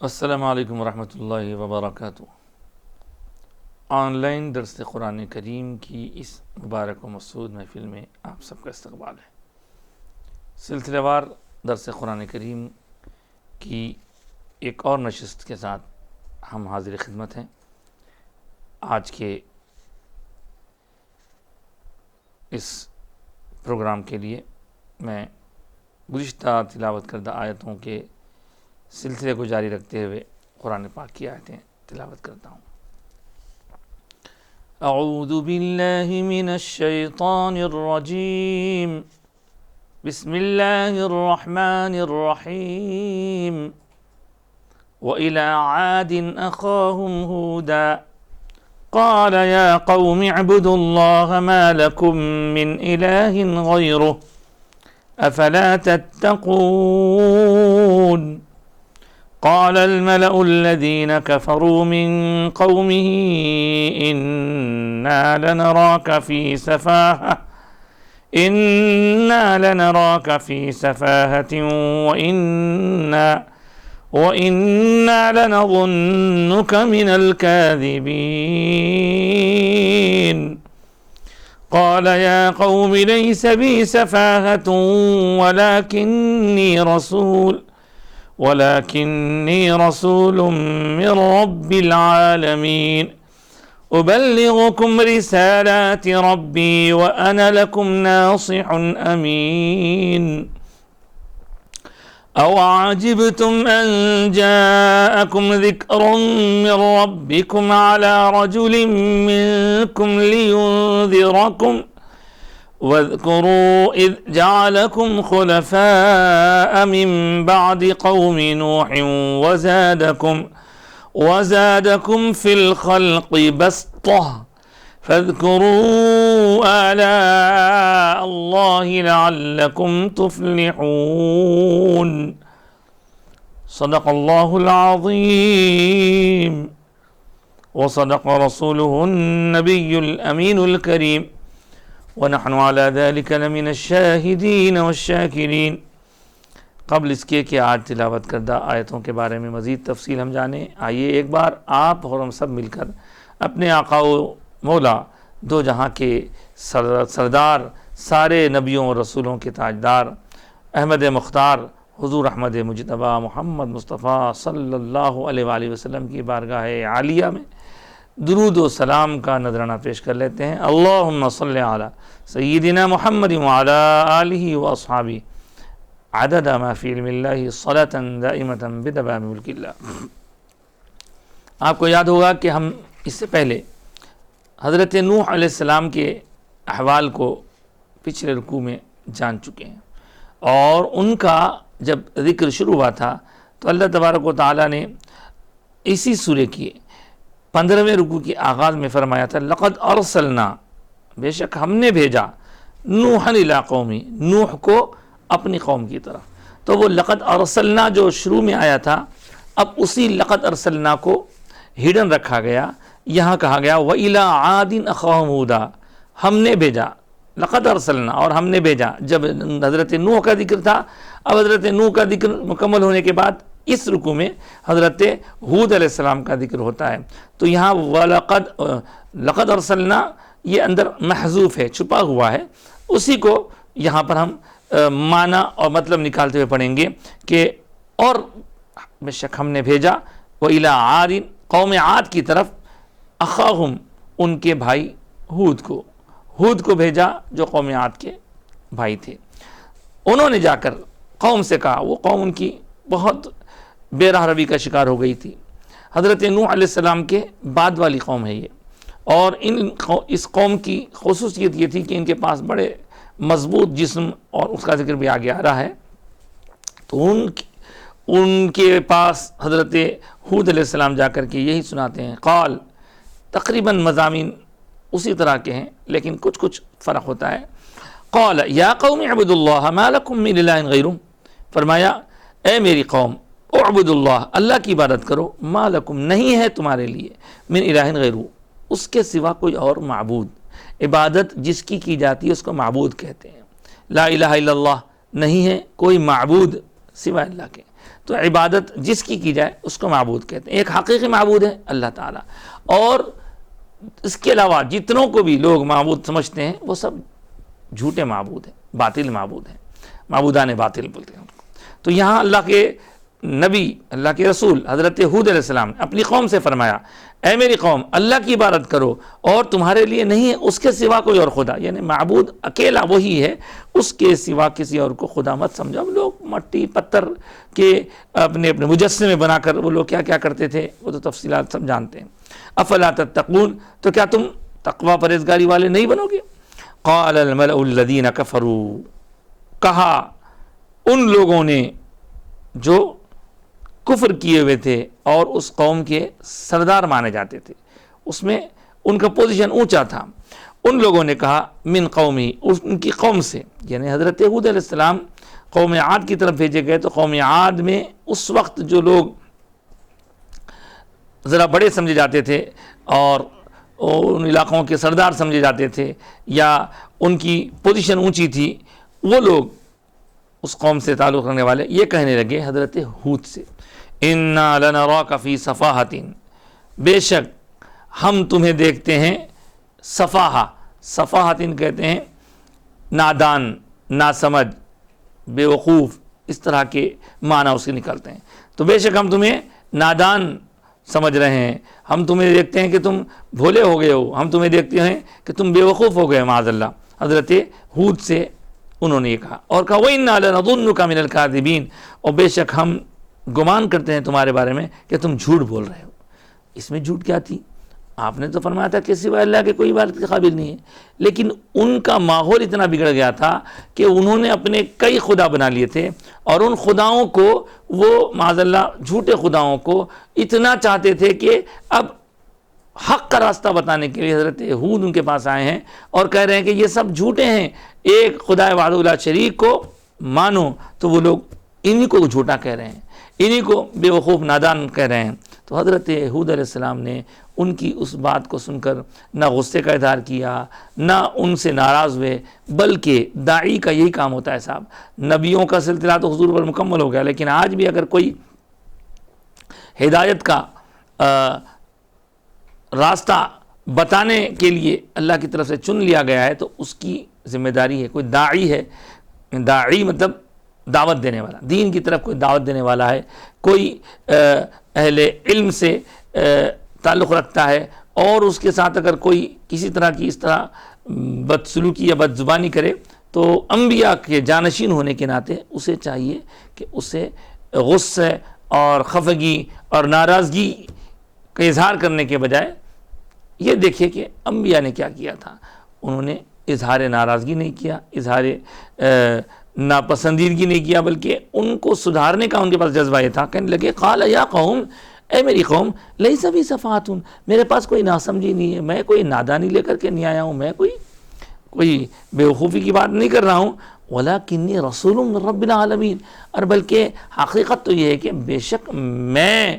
السلام علیکم ورحمۃ اللہ وبرکاتہ۔ آن لائن درس قرآن کریم کی اس مبارک و مسعود محفل میں آپ سب کا استقبال ہے۔ سلسلہ وار درس قرآن کریم کی ایک اور نشست کے ساتھ ہم حاضر خدمت ہیں۔ آج کے اس پروگرام کے لیے میں گزشتہ تلاوت کردہ آیتوں کے سلسلے کو جاری رکھتے ہوئے قرآن پاک کی آیتیں تلاوت کرتا ہوں۔ اعوذ باللہ من الشیطان الرجیم، بسم اللہ الرحمن الرحیم۔ وَإِلَىٰ عَادٍ أَخَاهُمْ هُودًا قَالَ يَا قَوْمِ اعْبُدُوا اللَّهَ مَا لَكُم مِّنْ إِلَٰهٍ غَيْرُهُ أَفَلَا تَتَّقُونَ قال الملأ الذين كفروا من قومه إنا لنراك في سفاهة وإنا لنظنك من الكاذبين قال يا قوم ليس بي سفاهة ولكني رسول من رب العالمين أبلغكم رسالات ربي وأنا لكم ناصح أمين أو عجبتم أن جاءكم ذكر من ربكم على رجل منكم لينذركم واذكروا إذ جعلكم خلفاء من بعد قوم نوح وزادكم في الخلق بسطة فاذكروا آلاء الله لعلكم تفلحون صدق الله العظيم وصدق رسوله النبي الأمين الكريم وَنَحْنُ عَلَى ذَلِكَ لَمِنَ الشَّاهِدِينَ وَالشَّاكِرِينَ۔ قبل اس کے کہ آج تلاوت کردہ آیتوں کے بارے میں مزید تفصیل ہم جانیں، آئیے ایک بار آپ اور ہم سب مل کر اپنے آقا و مولا دو جہاں کے سردار، سارے نبیوں اور رسولوں کے تاجدار، احمد مختار حضور احمد مجتبی محمد مصطفیٰ صلی اللہ علیہ وآلہ وسلم کی بارگاہ عالیہ میں درود و سلام کا نذرانہ پیش کر لیتے ہیں۔ اللہم صلی علی سیدنا محمد وعلی آلہ واصحابہ عدد ما فی علم اللہ صلاۃ دائمۃ بدوام ملک اللہ۔ آپ کو یاد ہوگا کہ ہم اس سے پہلے حضرت نوح علیہ السلام کے احوال کو پچھلے رکوع میں جان چکے ہیں، اور ان کا جب ذکر شروع ہوا تھا تو اللہ تبارک و تعالیٰ نے اسی سورہ کی 15ویں رکوع کے آغاز میں فرمایا تھا لقد ارسلنا، بے شک ہم نے بھیجا نوحا الی قومی، نوح کو اپنی قوم کی طرف۔ تو وہ لقد ارسلنا جو شروع میں آیا تھا، اب اسی لقد ارسلنا کو ہڈن رکھا گیا، یہاں کہا گیا وَإِلَىٰ عَادٍ أَخَاهُمْ هُودًا، ہم نے بھیجا لقد ارسلنا، اور ہم نے بھیجا۔ جب حضرت نوح کا ذکر تھا، اب حضرت نوح کا ذکر مکمل ہونے کے بعد اس رکوع میں حضرت ہود علیہ السلام کا ذکر ہوتا ہے۔ تو یہاں لقد ارسلنا یہ اندر محذوف ہے، چھپا ہوا ہے، اسی کو یہاں پر ہم معنی اور مطلب نکالتے ہوئے پڑھیں گے کہ اور بے شک ہم نے بھیجا وَإِلَىٰ عَادٍ، قوم عاد کی طرف، اخاہم ان کے بھائی ہود کو بھیجا جو قوم عاد کے بھائی تھے۔ انہوں نے جا کر قوم سے کہا، وہ قوم ان کی بہت بے راہ روی کا شکار ہو گئی تھی۔ حضرت نوح علیہ السلام کے بعد والی قوم ہے یہ، اور اس قوم کی خصوصیت یہ تھی کہ ان کے پاس بڑے مضبوط جسم، اور اس کا ذکر بھی آگے آ رہا ہے۔ تو ان کے پاس حضرت ہود علیہ السلام جا کر کے یہی سناتے ہیں، قال، تقریباً مضامین اسی طرح کے ہیں لیکن کچھ فرق ہوتا ہے۔ قال یا قوم اعبدوا اللہ ما لکم من الہ غیرہ، فرمایا اے میری قوم اعبد اللہ، اللہ کی عبادت کرو، ما لکم، نہیں ہے تمہارے لیے، من الہ غیرہ، اس کے سوا کوئی اور معبود، عبادت جس کی جاتی ہے اس کو معبود کہتے ہیں۔ لا الہ الا اللہ، نہیں ہے کوئی معبود سوائے اللہ کے۔ تو عبادت جس کی جائے اس کو معبود کہتے ہیں. ایک حقیقی معبود ہے اللہ تعالیٰ، اور اس کے علاوہ جتنوں کو بھی لوگ معبود سمجھتے ہیں وہ سب جھوٹے معبود ہیں، باطل معبود ہیں، معبودان باطل بولتے ہیں ان کو. تو یہاں اللہ کے نبی، اللہ کے رسول حضرت ہود علیہ السلام نے اپنی قوم سے فرمایا، اے میری قوم اللہ کی عبادت کرو اور تمہارے لیے نہیں ہے اس کے سوا کوئی اور خدا، یعنی معبود اکیلا وہی ہے، اس کے سوا کسی اور کو خدا مت سمجھو. اب لوگ مٹی پتھر کے اپنے مجسمے بنا کر وہ لوگ کیا کیا کرتے تھے وہ تو تفصیلات سب جانتے ہیں. افلا تتقون، تو کیا تم تقوی پرہیزگاری والے نہیں بنو گے؟ قال الملأ الذین کفروا، کہا ان لوگوں نے جو کفر کیے ہوئے تھے اور اس قوم کے سردار مانے جاتے تھے، اس میں ان کا پوزیشن اونچا تھا، ان لوگوں نے کہا من قومی، ان کی قوم سے، یعنی حضرت ہود علیہ السلام قوم عاد کی طرف بھیجے گئے. تو قوم عاد میں اس وقت جو لوگ ذرا بڑے سمجھے جاتے تھے اور ان علاقوں کے سردار سمجھے جاتے تھے یا ان کی پوزیشن اونچی تھی، وہ لوگ اس قوم سے تعلق رکھنے والے یہ کہنے لگے حضرت ہود سے، انا لنراک فی صفاحۃ، بے شک ہم تمہیں دیکھتے ہیں صفاحہ، صفاحۃ کہتے ہیں نادان، ناسمجھ، بے وقوف، اس طرح کے معنی اس کے نکلتے ہیں. تو بے شک ہم تمہیں نادان سمجھ رہے ہیں، ہم تمہیں دیکھتے ہیں کہ تم بھولے ہو گئے ہو، ہم تمہیں دیکھتے ہیں کہ تم بے وقوف ہو گئے معاذ اللہ. حضرت ہود سے انہوں نے یہ کہا اور کہا وَإِنَّا لَنَظُنُّكَ مِنَ الْكَاذِبِينَ، اور بے شک ہم گمان کرتے ہیں تمہارے بارے میں کہ تم جھوٹ بول رہے ہو. اس میں جھوٹ کیا تھی؟ آپ نے تو فرمایا تھا کہ سوائے اللہ کے کوئی عبادت کے قابل نہیں ہے، لیکن ان کا ماحول اتنا بگڑ گیا تھا کہ انہوں نے اپنے کئی خدا بنا لیے تھے، اور ان خداؤں کو وہ معاذ اللہ جھوٹے خداؤں کو اتنا چاہتے تھے کہ اب حق کا راستہ بتانے کے لیے حضرت ہود ان کے پاس آئے ہیں اور کہہ رہے ہیں کہ یہ سب جھوٹے ہیں، ایک خدا وحدہ لا شریک کو مانو. تو وہ لوگ انہی کو جھوٹا کہہ رہے ہیں، انہی کو بے وقوف نادان کہہ رہے ہیں. تو حضرت ہود علیہ السلام نے ان کی اس بات کو سن کر نہ غصے کا اظہار کیا، نہ ان سے ناراض ہوئے، بلکہ داعی کا یہی کام ہوتا ہے صاحب. نبیوں کا سلسلہ تو حضور پر مکمل ہو گیا، لیکن آج بھی اگر کوئی ہدایت کا راستہ بتانے کے لیے اللہ کی طرف سے چن لیا گیا ہے تو اس کی ذمہ داری ہے. کوئی داعی ہے، داعی مطلب دعوت دینے والا، دین کی طرف کوئی دعوت دینے والا ہے، کوئی اہل علم سے تعلق رکھتا ہے، اور اس کے ساتھ اگر کوئی کسی طرح کی اس طرح بدسلوکی یا بد زبانی کرے تو انبیاء کے جانشین ہونے کے ناطے اسے چاہیے کہ اسے غصے اور خفگی اور ناراضگی کا اظہار کرنے کے بجائے یہ دیکھیے کہ انبیاء نے کیا کیا تھا. انہوں نے اظہار ناراضگی نہیں کیا، اظہار ناپسندیدگی نہیں کیا، بلکہ ان کو سدھارنے کا ان کے پاس جذبہ یہ تھا. کہنے لگے قال یا قوم، اے میری قوم، لیس بی صفاحۃ، میرے پاس کوئی ناسمجھی نہیں ہے، میں کوئی نادانی لے کر کے نہیں آیا ہوں، میں کوئی بیوقوفی کی بات نہیں کر رہا ہوں، ولکنی رسول من رب العالمین، اور بلکہ حقیقت تو یہ ہے کہ بے شک میں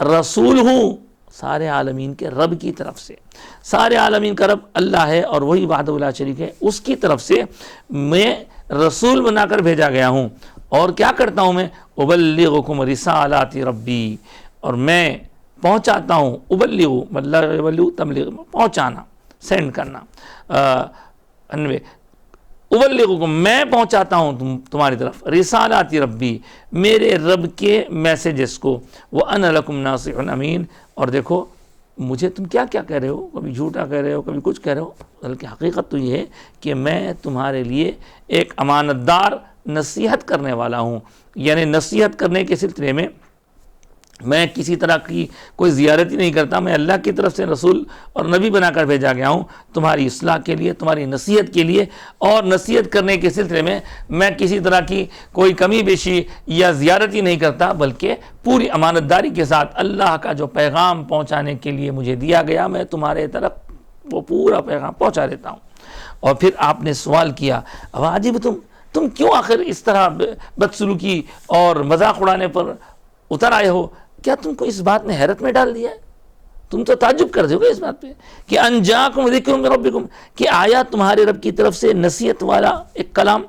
رسول ہوں سارے عالمین کے رب کی طرف سے. سارے عالمین کا رب اللہ ہے اور وہی وحدہ لا شریک ہے، اس کی طرف سے میں رسول بنا کر بھیجا گیا ہوں. اور کیا کرتا ہوں میں؟ ابلغکم رسالات ربی، اور میں پہنچاتا ہوں، ابلغ تبلیغ پہنچانا، سینڈ کرنا، ابلغکم میں پہنچاتا ہوں تمہاری طرف، رسالات ربی میرے رب کے میسیجز کو، وانا لکم ناصح امین، اور دیکھو مجھے تم کیا کیا کہہ رہے ہو، کبھی جھوٹا کہہ رہے ہو، کبھی کچھ کہہ رہے ہو، بلکہ حقیقت تو یہ ہے کہ میں تمہارے لیے ایک امانت دار نصیحت کرنے والا ہوں. یعنی نصیحت کرنے کے سلسلے میں میں کسی طرح کی کوئی زیارتی نہیں کرتا، میں اللہ کی طرف سے رسول اور نبی بنا کر بھیجا گیا ہوں تمہاری اصلاح کے لیے، تمہاری نصیحت کے لیے. اور نصیحت کرنے کے سلسلے میں کسی طرح کی کوئی کمی بیشی یا زیارتی نہیں کرتا، بلکہ پوری امانت داری کے ساتھ اللہ کا جو پیغام پہنچانے کے لیے مجھے دیا گیا میں تمہارے طرف وہ پورا پیغام پہنچا دیتا ہوں. اور پھر آپ نے سوال کیا واجب تم کیوں آخر اس طرح بدسلوکی اور مذاق اڑانے پر اتر آئے ہو؟ کیا تم کو اس بات نے حیرت میں ڈال دیا ہے؟ تم تو تعجب کر دو گے اس بات پہ کہ انجاکم ذکر من ربکم، کہ آیا تمہارے رب کی طرف سے نصیحت والا ایک کلام،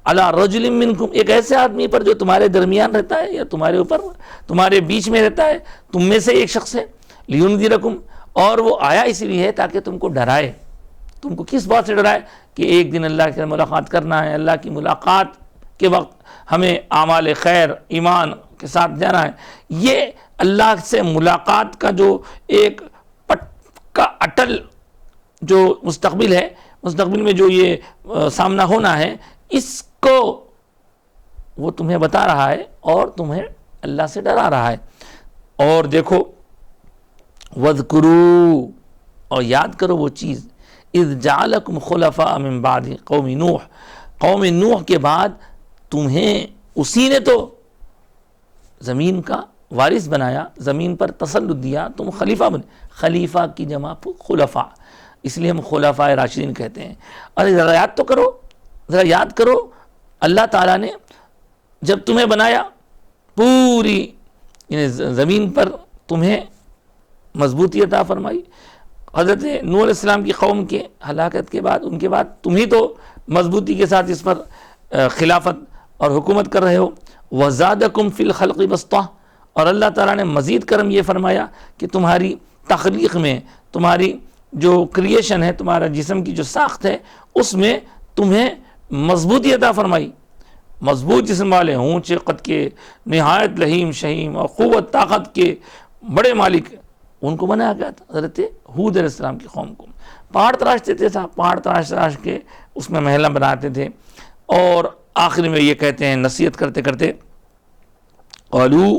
علی رجل منکم، ایک ایسے آدمی پر جو تمہارے درمیان رہتا ہے یا تمہارے اوپر تمہارے بیچ میں رہتا ہے، تم میں سے ایک شخص ہے، لینذرکم، اور وہ آیا اس لیے ہے تاکہ تم کو ڈرائے۔ تم کو کس بات سے ڈرائے؟ کہ ایک دن اللہ کے ملاقات کرنا ہے، اللہ کی ملاقات کے وقت ہمیں اعمال خیر ایمان کے ساتھ جانا ہے۔ یہ اللہ سے ملاقات کا جو ایک پکا اٹل جو مستقبل ہے، مستقبل میں جو یہ سامنا ہونا ہے، اس کو وہ تمہیں بتا رہا ہے اور تمہیں اللہ سے ڈرا رہا ہے۔ اور دیکھو وَاذْكُرُوا، اور یاد کرو وہ چیز، اِذْ جَعَلَكُمْ خُلَفَاءَ مِن بَعْدِ قوم نوح، قوم نوح کے بعد تمہیں اسی نے تو زمین کا وارث بنایا، زمین پر تسلط دیا، تم خلیفہ بنے۔ خلیفہ کی جمع خلفاء، اس لیے ہم خلفاء راشدین کہتے ہیں۔ ارے ذرا یاد تو کرو، ذرا یاد کرو، اللہ تعالیٰ نے جب تمہیں بنایا، پوری زمین پر تمہیں مضبوطی عطا فرمائی۔ حضرت نوح علیہ السلام کی قوم کے ہلاکت کے بعد، ان کے بعد تم ہی تو مضبوطی کے ساتھ اس پر خلافت اور حکومت کر رہے ہو۔ وَزَادَكُمْ فِي الْخَلْقِ بَسْطَةً، اور اللہ تعالیٰ نے مزید کرم یہ فرمایا کہ تمہاری تخلیق میں، تمہاری جو کریشن ہے، تمہارا جسم کی جو ساخت ہے، اس میں تمہیں مضبوطی عطا فرمائی۔ مضبوط جسم والے، اونچے قد کے، نہایت لحیم شہیم اور قوت طاقت کے بڑے مالک، ان کو بنایا گیا تھا۔ حضرت ہود علیہ السلام کی قوم کو پہاڑ تراشتے تھے، پہاڑ تراش کے اس میں محلہ بناتے تھے، اور آخر میں یہ کہتے ہیں نصیحت کرتے کرتے، قالوا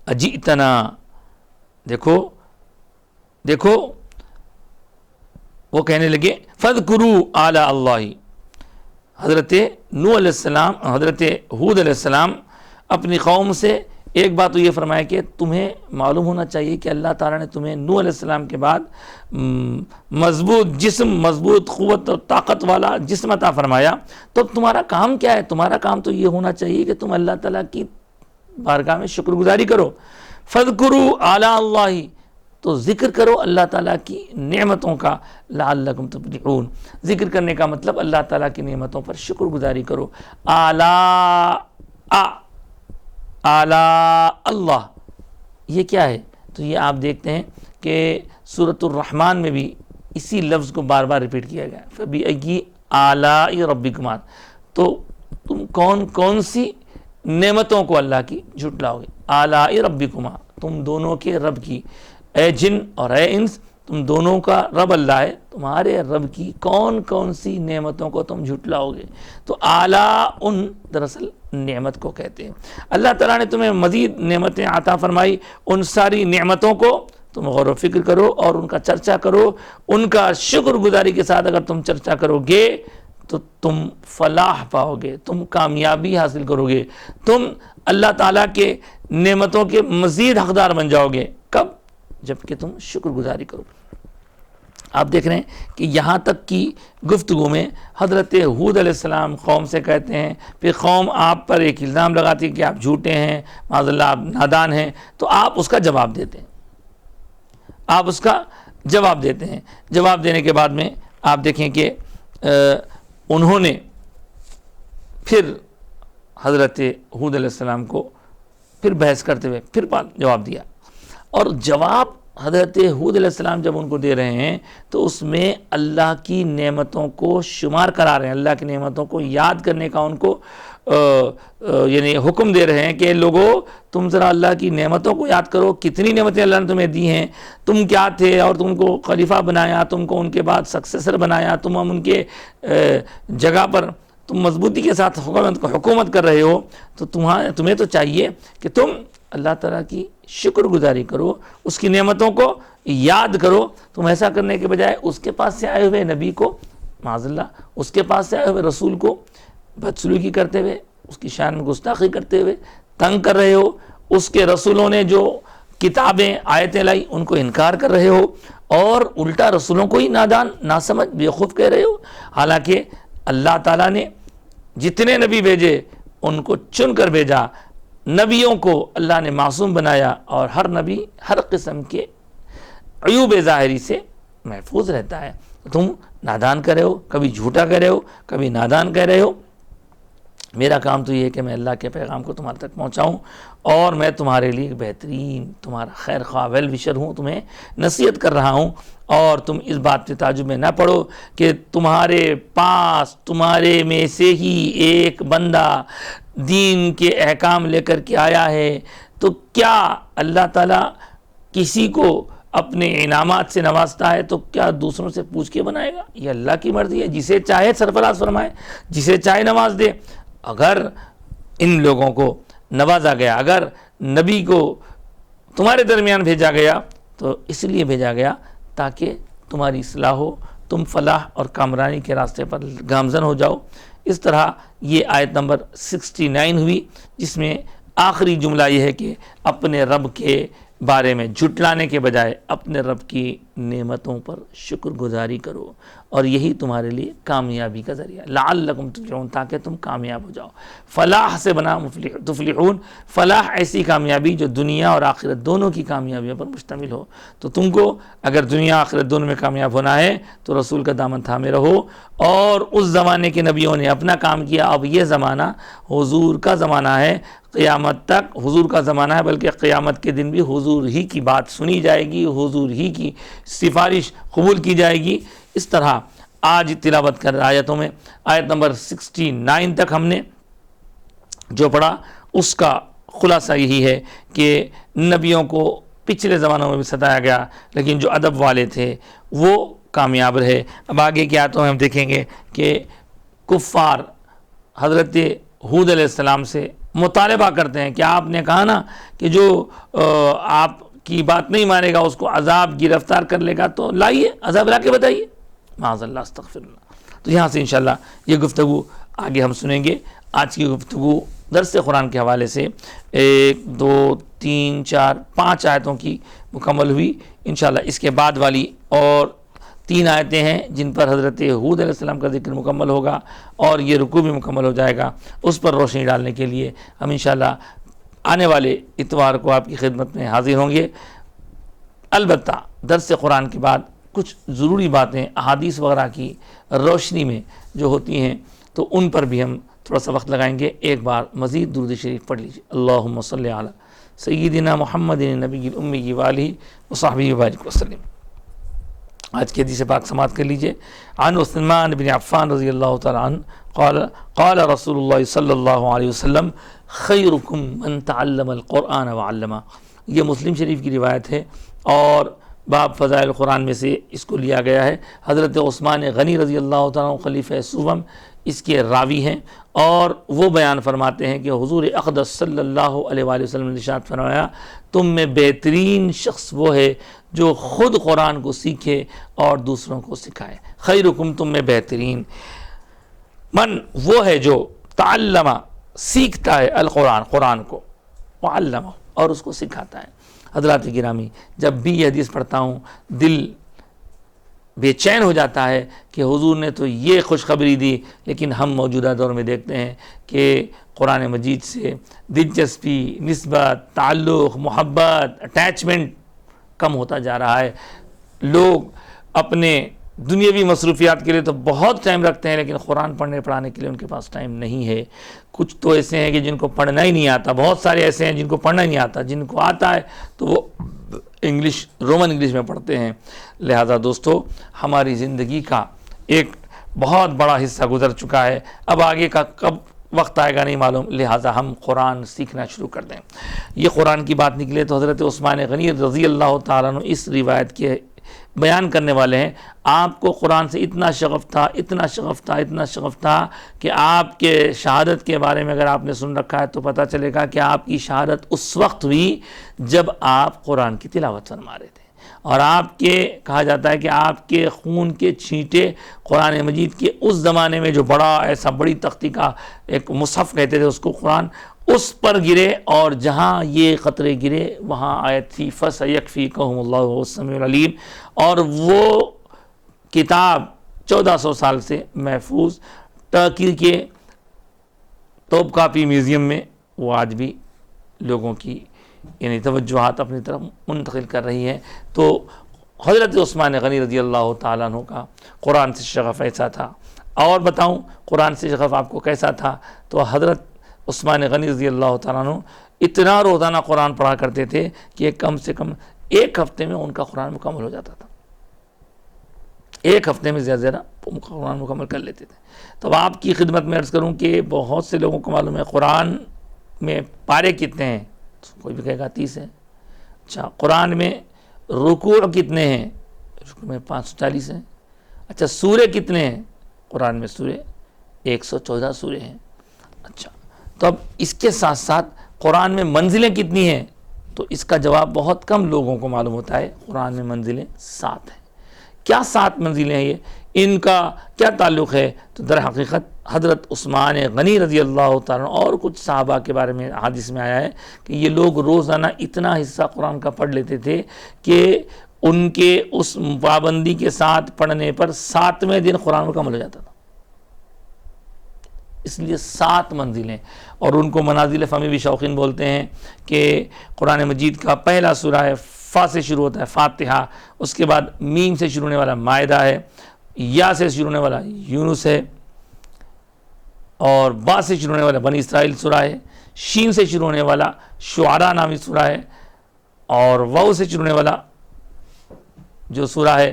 اجئتنا، دیکھو وہ کہنے لگے فاذکروا آلاء اللہ۔ حضرت نوح علیہ السلام، حضرت ہود علیہ السلام اپنی قوم سے ایک بات تو یہ فرمایا کہ تمہیں معلوم ہونا چاہیے کہ اللہ تعالیٰ نے تمہیں نوح علیہ السلام کے بعد مضبوط جسم، مضبوط قوت اور طاقت والا جسم عطا فرمایا، تو تمہارا کام کیا ہے؟ تمہارا کام تو یہ ہونا چاہیے کہ تم اللہ تعالیٰ کی بارگاہ میں شکر گزاری کرو۔ فاذکروا آلاء اللہ، تو ذکر کرو اللہ تعالیٰ کی نعمتوں کا، لعلکم تفلحون، ذکر کرنے کا مطلب اللہ تعالیٰ کی نعمتوں پر شکر گزاری کرو۔ آلاء اللہ، یہ کیا ہے؟ تو یہ آپ دیکھتے ہیں کہ سورۃ الرحمن میں بھی اسی لفظ کو بار بار ریپیٹ کیا گیا، فَبِأَيِّ آلَاءِ رَبِّكُمَا، تو تم کون کون سی نعمتوں کو اللہ کی جھٹلاؤ گے؟ آلاء ربکما، تم دونوں کے رب کی، اے جن اور اے انس، تم دونوں کا رب اللہ ہے، تمہارے رب کی کون کون سی نعمتوں کو تم جھٹلاؤ گے؟ تو آلاء دراصل نعمت کو کہتے ہیں۔ اللہ تعالیٰ نے تمہیں مزید نعمتیں عطا فرمائی، ان ساری نعمتوں کو تم غور و فکر کرو اور ان کا چرچا کرو، ان کا شکر گزاری کے ساتھ اگر تم چرچا کرو گے تو تم فلاح پاؤ گے، تم کامیابی حاصل کرو گے، تم اللہ تعالیٰ کے نعمتوں کے مزید حقدار بن جاؤ گے۔ کب؟ جب کہ تم شکر گزاری کرو۔ آپ دیکھ رہے ہیں کہ یہاں تک کی گفتگو میں حضرت ہود علیہ السلام قوم سے کہتے ہیں، پھر قوم آپ پر ایک الزام لگاتی ہے کہ آپ جھوٹے ہیں، معاذ اللہ آپ نادان ہیں، تو آپ اس کا جواب دیتے ہیں، آپ اس کا جواب دیتے ہیں۔ جواب دینے کے بعد میں آپ دیکھیں کہ انہوں نے پھر حضرت ہود علیہ السلام کو پھر بحث کرتے ہوئے پھر جواب دیا، اور جواب حضرت ہود علیہ السلام جب ان کو دے رہے ہیں تو اس میں اللہ کی نعمتوں کو شمار کرا رہے ہیں، اللہ کی نعمتوں کو یاد کرنے کا ان کو یعنی حکم دے رہے ہیں کہ لوگوں تم ذرا اللہ کی نعمتوں کو یاد کرو، کتنی نعمتیں اللہ نے تمہیں دی ہیں، تم کیا تھے اور تم کو خلیفہ بنایا، تم کو ان کے بعد سکسیسر بنایا، تم ان کے جگہ پر تم مضبوطی کے ساتھ حکومت کر رہے ہو، تو تمہیں تو چاہیے کہ تم اللہ تعالیٰ کی شکر گزاری کرو، اس کی نعمتوں کو یاد کرو۔ تم ایسا کرنے کے بجائے اس کے پاس سے آئے ہوئے نبی کو، معاذ اللہ اس کے پاس سے آئے ہوئے رسول کو بدسلوکی کرتے ہوئے، اس کی شان میں گستاخی کرتے ہوئے تنگ کر رہے ہو، اس کے رسولوں نے جو کتابیں آیتیں لائی ان کو انکار کر رہے ہو، اور الٹا رسولوں کو ہی نادان، ناسمجھ، بیوقوف کہہ رہے ہو، حالانکہ اللہ تعالیٰ نے جتنے نبی بھیجے ان کو چن کر بھیجا، نبیوں کو اللہ نے معصوم بنایا، اور ہر نبی ہر قسم کے عیوب ظاہری سے محفوظ رہتا ہے۔ تم نادان کہہ رہے ہو، کبھی جھوٹا کہہ رہے ہو، کبھی نادان کہہ رہے ہو، میرا کام تو یہ ہے کہ میں اللہ کے پیغام کو تمہارے تک پہنچاؤں، اور میں تمہارے لیے ایک بہترین تمہارا خیر خواہ ویل وشر ہوں، تمہیں نصیحت کر رہا ہوں۔ اور تم اس بات سے تعجب میں نہ پڑو کہ تمہارے پاس تمہارے میں سے ہی ایک بندہ دین کے احکام لے کر کے آیا ہے، تو کیا اللہ تعالیٰ کسی کو اپنے انعامات سے نوازتا ہے تو کیا دوسروں سے پوچھ کے بنائے گا؟ یہ اللہ کی مرضی ہے، جسے چاہے سرفراز فرمائے، جسے چاہے نواز دے۔ اگر ان لوگوں کو نوازا گیا، اگر نبی کو تمہارے درمیان بھیجا گیا تو اس لیے بھیجا گیا تاکہ تمہاری اصلاح ہو، تم فلاح اور کامرانی کے راستے پر گامزن ہو جاؤ۔ اس طرح یہ آیت نمبر 69 ہوئی، جس میں آخری جملہ یہ ہے کہ اپنے رب کے بارے میں جھٹلانے کے بجائے اپنے رب کی نعمتوں پر شکر گزاری کرو، اور یہی تمہارے لیے کامیابی کا ذریعہ، لعلکم تفلحون، تاکہ تم کامیاب ہو جاؤ۔ فلاح سے بنا تفلحون، فلاح ایسی کامیابی جو دنیا اور آخرت دونوں کی کامیابیوں پر مشتمل ہو۔ تو تم کو اگر دنیا آخرت دونوں میں کامیاب ہونا ہے تو رسول کا دامن تھامے رہو، اور اس زمانے کے نبیوں نے اپنا کام کیا۔ اب یہ زمانہ حضور کا زمانہ ہے، قیامت تک حضور کا زمانہ ہے، بلکہ قیامت کے دن بھی حضور ہی کی بات سنی جائے گی، حضور ہی کی سفارش قبول کی جائے گی۔ اس طرح آج تلاوت کر آیتوں میں آیت نمبر 69 تک ہم نے جو پڑھا اس کا خلاصہ یہی ہے کہ نبیوں کو پچھلے زمانوں میں بھی ستایا گیا، لیکن جو ادب والے تھے وہ کامیاب رہے۔ اب آگے کی آیتوں میں ہم دیکھیں گے کہ کفار حضرت ہود علیہ السلام سے مطالبہ کرتے ہیں کہ آپ نے کہا نا کہ جو آپ کی بات نہیں مانے گا اس کو عذاب گرفتار کر لے گا، تو لائیے عذاب لا کے بتائیے۔ معاذ اللہ، استغفر اللہ۔ تو یہاں سے انشاءاللہ یہ گفتگو آگے ہم سنیں گے۔ آج کی گفتگو درس قرآن کے حوالے سے 1 2 3 4 5 آیتوں کی مکمل ہوئی۔ انشاءاللہ اس کے بعد والی اور 3 آیتیں ہیں جن پر حضرت ہود علیہ السلام کا ذکر مکمل ہوگا، اور یہ رکوع بھی مکمل ہو جائے گا۔ اس پر روشنی ڈالنے کے لیے ہم انشاءاللہ آنے والے اتوار کو آپ کی خدمت میں حاضر ہوں گے۔ البتہ درس قرآن کے بعد کچھ ضروری باتیں احادیث وغیرہ کی روشنی میں جو ہوتی ہیں تو ان پر بھی ہم تھوڑا سا وقت لگائیں گے۔ ایک بار مزید درود شریف پڑھ لیجیے۔ اللہم صلی علی سیدنا محمد نبی الامی وآلہ وصحبہ وبارک وسلم۔ آج کی حدیث پاک سماعت کر لیجیے۔ عن عثمان بن عفان رضی اللہ تعالی عنہ قال رسول اللہ صلی اللہ علیہ وسلم خیرکم من تعلم القرآن وعلمہ۔ یہ مسلم شریف کی روایت ہے اور باب فضائل القرآن میں سے اس کو لیا گیا ہے۔ حضرت عثمان غنی رضی اللہ تعالیٰ عنہ خلیفہ سوم اس کے راوی ہیں، اور وہ بیان فرماتے ہیں کہ حضور اقدس صلی اللہ علیہ وآلہ وسلم نے ارشاد فرمایا، تم میں بہترین شخص وہ ہے جو خود قرآن کو سیکھے اور دوسروں کو سکھائے۔ خیرکم، تم میں بہترین، من وہ ہے جو تعلم سیکھتا ہے القرآن، قرآن کو، وعلمہ اور اس کو سکھاتا ہے۔ حضرات گرامی، جب بھی یہ حدیث پڑھتا ہوں دل بے چین ہو جاتا ہے کہ حضور نے تو یہ خوشخبری دی، لیکن ہم موجودہ دور میں دیکھتے ہیں کہ قرآن مجید سے دلچسپی، نسبت، تعلق، محبت، اٹیچمنٹ کم ہوتا جا رہا ہے۔ لوگ اپنے دنیاوی مصروفیات کے لیے تو بہت ٹائم رکھتے ہیں، لیکن قرآن پڑھنے پڑھانے کے لیے ان کے پاس ٹائم نہیں ہے۔ کچھ تو ایسے ہیں کہ جن کو پڑھنا ہی نہیں آتا، بہت سارے ایسے ہیں جن کو پڑھنا ہی نہیں آتا، جن کو آتا ہے تو وہ انگلش، رومن انگلش میں پڑھتے ہیں۔ لہذا دوستو، ہماری زندگی کا ایک بہت بڑا حصہ گزر چکا ہے، اب آگے کا کب وقت آئے گا نہیں معلوم، لہٰذا ہم قرآن سیکھنا شروع کر دیں۔ یہ قرآن کی بات نکلے تو حضرت عثمان غنی رضی اللہ تعالیٰ عنہ اس روایت کے بیان کرنے والے ہیں۔ آپ کو قرآن سے اتنا شغف تھا، اتنا شغف تھا، اتنا شغف تھا کہ آپ کے شہادت کے بارے میں اگر آپ نے سن رکھا ہے تو پتہ چلے گا کہ آپ کی شہادت اس وقت ہوئی جب آپ قرآن کی تلاوت فرما رہے تھے، اور آپ کے کہا جاتا ہے کہ آپ کے خون کے چھینٹے قرآن مجید کے اس زمانے میں جو بڑا ایسا بڑی تختی کا ایک مصحف کہتے تھے اس کو قرآن، اس پر گرے، اور جہاں یہ قطرے گرے وہاں آیت تھی فَسَيَكْفِيكَهُمُ اللَّهُ وَهُوَ السَّمِيعُ الْعَلِيمُ، اور وہ کتاب 1400 سال سے محفوظ ٹرکی کے توپ کاپی میوزیم میں وہ آج بھی لوگوں کی یعنی توجہات اپنی طرف منتقل کر رہی ہے۔ تو حضرت عثمان غنی رضی اللہ تعالیٰ عنہ کا قرآن سے شغف ایسا تھا، اور بتاؤں قرآن سے شغف آپ کو کیسا تھا، تو حضرت عثمان غنی رضی اللہ تعالیٰ عنہ اتنا روزانہ قرآن پڑھا کرتے تھے کہ کم سے کم ایک ہفتے میں ان کا قرآن مکمل ہو جاتا تھا، ایک ہفتے میں زیادہ زیادہ قرآن مکمل کر لیتے تھے۔ تو اب آپ کی خدمت میں عرض کروں کہ بہت سے لوگوں کو معلوم ہے قرآن میں پارے کتنے ہیں، کوئی بھی کہے گا 30 ہیں، اچھا قرآن میں رکوع کتنے ہیں، رکوع میں 540 ہیں، اچھا سورے کتنے ہیں، قرآن میں سورے 114 سورے ہیں، اچھا تو اب اس کے ساتھ ساتھ قرآن میں منزلیں کتنی ہیں، تو اس کا جواب بہت کم لوگوں کو معلوم ہوتا ہے۔ قرآن میں منزلیں 7 ہیں۔ کیا 7 منزلیں ہیں، یہ ان کا کیا تعلق ہے، تو در حقیقت حضرت عثمان غنی رضی اللہ تعالیٰ اور کچھ صحابہ کے بارے میں حدیث میں آیا ہے کہ یہ لوگ روزانہ اتنا حصہ قرآن کا پڑھ لیتے تھے کہ ان کے اس پابندی کے ساتھ پڑھنے پر 7ویں دن قرآن مکمل ہو جاتا تھا۔ اس لیے 7 منزلیں، اور ان کو منازل فہمی بھی شوقین بولتے ہیں کہ قرآن مجید کا پہلا سورہ ہے، فا سے شروع ہوتا ہے فاتحہ، اس کے بعد میم سے شروع ہونے والا مائدہ ہے، یا سے شروع ہونے والا یونس ہے، اور با سے شروع ہونے والا بنی اسرائیل سورہ ہے، شین سے شروع ہونے والا شعراء نامی سورہ ہے، اور واو سے شروع ہونے والا جو سورہ ہے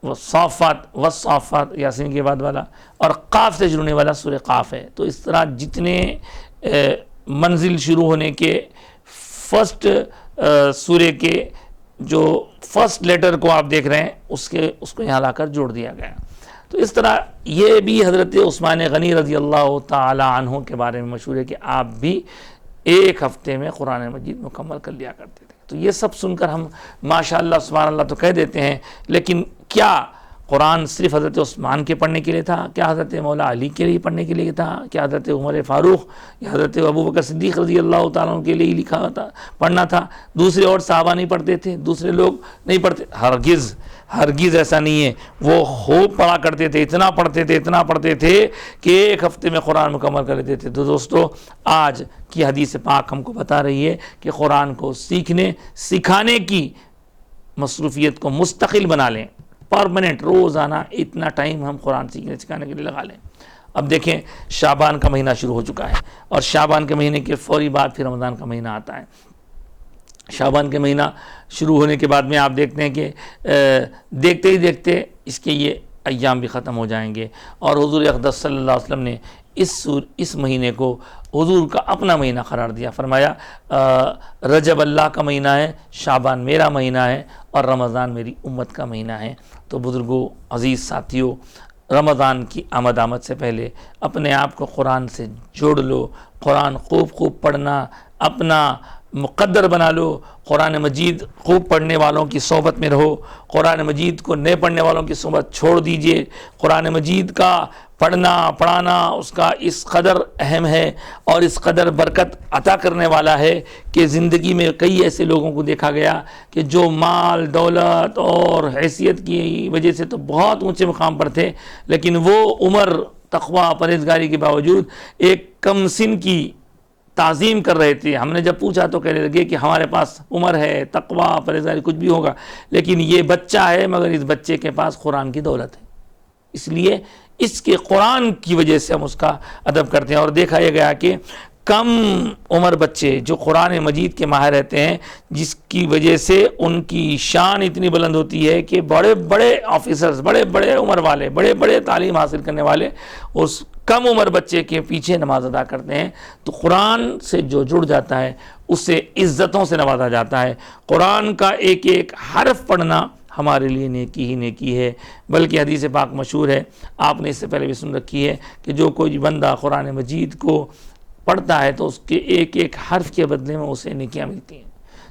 وہ صافات یاسین کے بعد والا، اور قاف سے شروع ہونے والا سورہ قاف ہے۔ تو اس طرح جتنے منزل شروع ہونے کے فرسٹ سورے کے جو فرسٹ لیٹر کو آپ دیکھ رہے ہیں اس کو یہاں لا کر جوڑ دیا گیا۔ تو اس طرح یہ بھی حضرت عثمان غنی رضی اللہ تعالی عنہ کے بارے میں مشہور ہے کہ آپ بھی ایک ہفتے میں قرآن مجید مکمل کر لیا کرتے تھے۔ تو یہ سب سن کر ہم ماشاءاللہ سبحان اللہ تو کہہ دیتے ہیں، لیکن کیا قرآن صرف حضرت عثمان کے پڑھنے کے لیے تھا؟ کیا حضرت مولا علی کے لیے پڑھنے کے لیے تھا؟ کیا حضرت عمر فاروق یا حضرت ابوبکر صدیق رضی اللہ تعالیٰ عنہ کے لیے لکھا تھا، پڑھنا تھا؟ دوسرے اور صحابہ نہیں پڑھتے تھے؟ دوسرے لوگ نہیں پڑھتے؟ ہرگز ایسا نہیں ہے، وہ خوب پڑھا کرتے تھے، اتنا پڑھتے تھے کہ ایک ہفتے میں قرآن مکمل کر لیتے تھے۔ تو دوستو آج کی حدیث پاک ہم کو بتا رہی ہے کہ قرآن کو سیکھنے سکھانے کی مصروفیت کو مستقل بنا لیں، پرماننٹ، روزانہ اتنا ٹائم ہم قرآن سیکھنے سکھانے کے لیے لگا لیں۔ اب دیکھیں شعبان کا مہینہ شروع ہو چکا ہے، اور شعبان کے مہینے کے فوری بعد پھر رمضان کا مہینہ آتا ہے۔ شعبان کے مہینہ شروع ہونے کے بعد میں آپ دیکھتے ہیں کہ دیکھتے ہی دیکھتے اس کے یہ ایام بھی ختم ہو جائیں گے، اور حضور اقدس صلی اللہ علیہ وسلم نے اس مہینے کو حضور کا اپنا مہینہ قرار دیا، فرمایا رجب اللہ کا مہینہ ہے، شعبان میرا مہینہ ہے، اور رمضان میری امت کا مہینہ ہے۔ تو بزرگوں، عزیز ساتھیوں، رمضان کی آمد سے پہلے اپنے آپ کو قرآن سے جوڑ لو، قرآن خوب پڑھنا اپنا مقدر بنا لو، قرآن مجید خوب پڑھنے والوں کی صحبت میں رہو، قرآن مجید کو نئے پڑھنے والوں کی صحبت چھوڑ دیجئے۔ قرآن مجید کا پڑھنا پڑھانا اس کا اس قدر اہم ہے اور اس قدر برکت عطا کرنے والا ہے کہ زندگی میں کئی ایسے لوگوں کو دیکھا گیا کہ جو مال دولت اور حیثیت کی وجہ سے تو بہت اونچے مقام پر تھے، لیکن وہ عمر تقویٰ پرہیزگاری کے باوجود ایک کم سن کی تعظیم کر رہے تھے۔ ہم نے جب پوچھا تو کہنے لگے کہ ہمارے پاس عمر ہے، تقویٰ پرہیزگاری کچھ بھی ہوگا، لیکن یہ بچہ ہے، مگر اس بچے کے پاس قرآن کی دولت ہے، اس لیے اس کے قرآن کی وجہ سے ہم اس کا ادب کرتے ہیں۔ اور دیکھا یہ گیا کہ کم عمر بچے جو قرآن مجید کے ماہر رہتے ہیں، جس کی وجہ سے ان کی شان اتنی بلند ہوتی ہے کہ بڑے بڑے آفیسرز، بڑے بڑے عمر والے، بڑے بڑے تعلیم حاصل کرنے والے اس کم عمر بچے کے پیچھے نماز ادا کرتے ہیں۔ تو قرآن سے جو جڑ جاتا ہے اسے عزتوں سے نوازا جاتا ہے۔ قرآن کا ایک ایک حرف پڑھنا ہمارے لیے نیکی ہی نیکی ہے، بلکہ حدیث پاک مشہور ہے، آپ نے اس سے پہلے بھی سن رکھی ہے کہ جو کوئی بندہ قرآن مجید کو پڑھتا ہے تو اس کے ایک ایک حرف کے بدلے میں اسے نیکیاں ملتی ہیں۔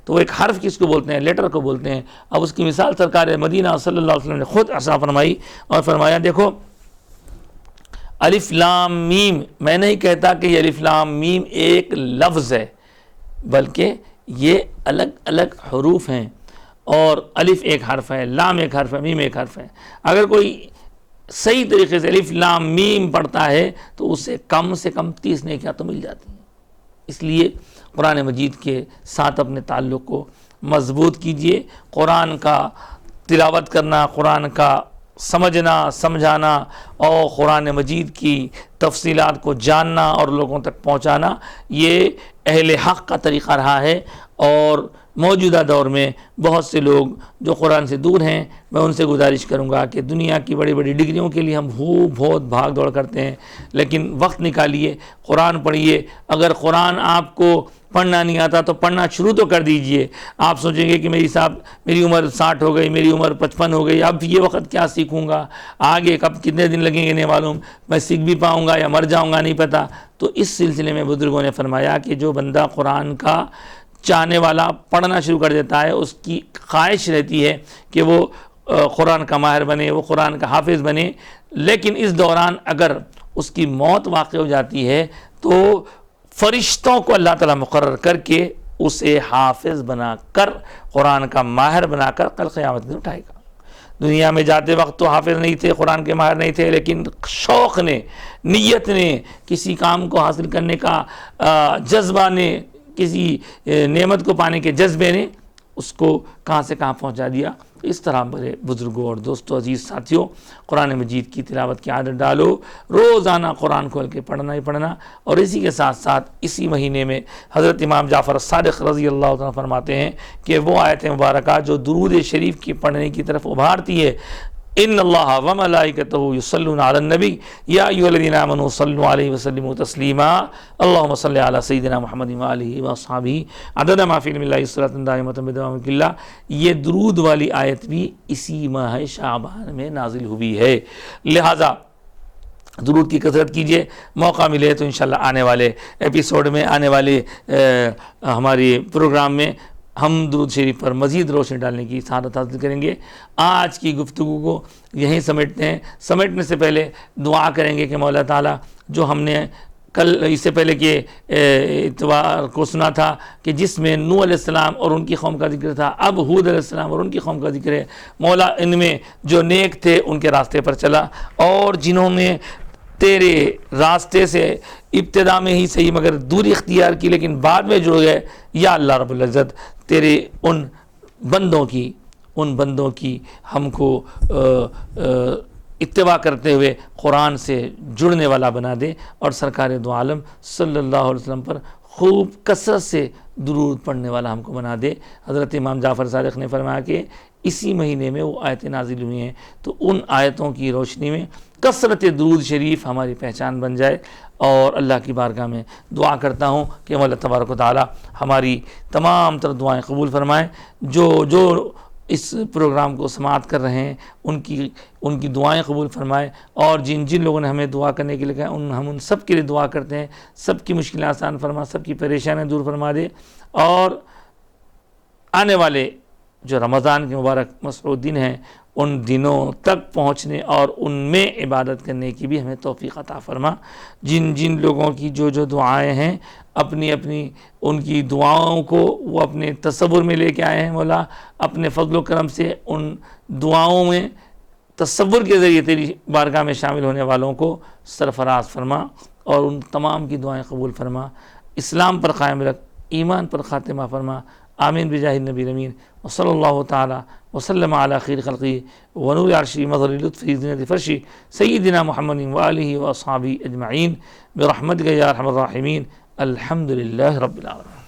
تو وہ ایک حرف کس کو بولتے ہیں؟ لیٹر کو بولتے ہیں۔ اب اس کی مثال سرکار مدینہ صلی اللہ علیہ وسلم نے خود عطا فرمائی اور فرمایا، دیکھو الف لام میم، میں نہیں کہتا کہ یہ الف لام میم ایک لفظ ہے، بلکہ یہ الگ الگ حروف ہیں، اور الف ایک حرف ہے، لام ایک حرف ہے، میم ایک حرف ہے۔ اگر کوئی صحیح طریقے سے الف لام میم پڑھتا ہے تو اسے کم سے کم 30 نیکیاں تو مل جاتی ہیں۔ اس لیے قرآن مجید کے ساتھ اپنے تعلق کو مضبوط کیجئے۔ قرآن کا تلاوت کرنا، قرآن کا سمجھنا سمجھانا اور قرآن مجید کی تفصیلات کو جاننا اور لوگوں تک پہنچانا یہ اہل حق کا طریقہ رہا ہے۔ اور موجودہ دور میں بہت سے لوگ جو قرآن سے دور ہیں، میں ان سے گزارش کروں گا کہ دنیا کی بڑی بڑی ڈگریوں کے لیے ہم بہت بھاگ دوڑ کرتے ہیں، لیکن وقت نکالیے، قرآن پڑھیے۔ اگر قرآن آپ کو پڑھنا نہیں آتا تو پڑھنا شروع تو کر دیجئے۔ آپ سوچیں گے کہ میری عمر 60 ہو گئی، میری عمر 55 ہو گئی، اب یہ وقت کیا سیکھوں گا، آگے کب کتنے دن لگیں گے نہیں معلوم، میں سیکھ بھی پاؤں گا یا مر جاؤں گا نہیں پتہ۔ تو اس سلسلے میں بزرگوں نے فرمایا کہ جو بندہ قرآن کا چاہنے والا پڑھنا شروع کر دیتا ہے، اس کی خواہش رہتی ہے کہ وہ قرآن کا ماہر بنے، وہ قرآن کا حافظ بنے، لیکن اس دوران اگر اس کی موت واقع ہو جاتی ہے تو فرشتوں کو اللہ تعالیٰ مقرر کر کے اسے حافظ بنا کر، قرآن کا ماہر بنا کر کل قیامت میں اٹھائے گا۔ دنیا میں جاتے وقت تو حافظ نہیں تھے، قرآن کے ماہر نہیں تھے، لیکن شوق نے، نیت نے، کسی کام کو حاصل کرنے کا جذبہ نے، کسی نعمت کو پانے کے جذبے نے اس کو کہاں سے کہاں پہنچا دیا۔ اس طرح بڑے بزرگوں اور دوستوں، عزیز ساتھیوں، قرآن مجید کی تلاوت کی عادت ڈالو، روزانہ قرآن کھول کے پڑھنا ہی پڑھنا۔ اور اسی کے ساتھ ساتھ اسی مہینے میں حضرت امام جعفر الصادق رضی اللہ عنہ فرماتے ہیں کہ وہ آیت مبارکہ جو درود شریف کی پڑھنے کی طرف ابھارتی ہے، ان اللہ وملائکتہ یصلون علی النبی یا ایھا الذین آمنوا صلوا علیہ وسلموا تسلیما اللہم صل علی سیدنا محمد وآلہ واصحابہ عدد ما فی علم اللہ صلاۃ دائمۃ بدوام ملک اللہ۔ یہ درود والی آیت بھی اسی ماہ شعبان میں نازل ہوئی ہے، لہٰذا درود کی کثرت کیجئے۔ موقع ملے تو انشاءاللہ آنے والے ایپیسوڈ میں، آنے والے ہمارے پروگرام میں ہم درود شریف پر مزید روشنی ڈالنے کی سعادت حاصل کریں گے۔ آج کی گفتگو کو یہیں سمیٹتے ہیں۔ سمیٹنے سے پہلے دعا کریں گے کہ مولا تعالیٰ جو ہم نے کل اس سے پہلے کے اتوار کو سنا تھا کہ جس میں نوح علیہ السلام اور ان کی قوم کا ذکر تھا، اب ہود علیہ السلام اور ان کی قوم کا ذکر ہے، مولا ان میں جو نیک تھے ان کے راستے پر چلا، اور جنہوں نے تیرے راستے سے ابتدا میں ہی صحیح مگر دوری اختیار کی لیکن بعد میں جڑ گئے، یا اللہ رب العزت تیرے ان بندوں کی ہم کو اتباع کرتے ہوئے قرآن سے جڑنے والا بنا دے، اور سرکار دو عالم صلی اللہ علیہ وسلم پر خوب کثرت سے درود پڑھنے والا ہم کو بنا دے۔ حضرت امام جعفر صادق نے فرمایا کہ اسی مہینے میں وہ آیتیں نازل ہوئی ہیں، تو ان آیتوں کی روشنی میں کثرت درود شریف ہماری پہچان بن جائے۔ اور اللہ کی بارگاہ میں دعا کرتا ہوں کہ مولا تبارک و تعالی ہماری تمام تر دعائیں قبول فرمائیں۔ جو اس پروگرام کو سماعت کر رہے ہیں ان کی دعائیں قبول فرمائے، اور جن لوگوں نے ہمیں دعا کرنے کے لیے کہا ہم ان سب کے لیے دعا کرتے ہیں، سب کی مشکلیں آسان فرما، سب کی پریشانیاں دور فرما دے، اور آنے والے جو رمضان کے مبارک مسعود دن ہیں ان دنوں تک پہنچنے اور ان میں عبادت کرنے کی بھی ہمیں توفیق عطا فرما۔ جن لوگوں کی جو دعائیں ہیں اپنی ان کی دعاؤں کو وہ اپنے تصور میں لے کے آئے ہیں، مولا اپنے فضل و کرم سے ان دعاؤں میں تصور کے ذریعے تیری بارگاہ میں شامل ہونے والوں کو سرفراز فرما، اور ان تمام کی دعائیں قبول فرما، اسلام پر قائم رکھ، ایمان پر خاتمہ فرما، آمین بجاہ النبی الامین، وصلی اللہ تعالی وسلم علی خیر خلقی ونور عرشی مظہر لطف زینت فرشی سیدنا محمد وآلہ واصحابہ اجمعین برحمتک یا ارحم الراحمین۔ الحمدللہ رب العالمین۔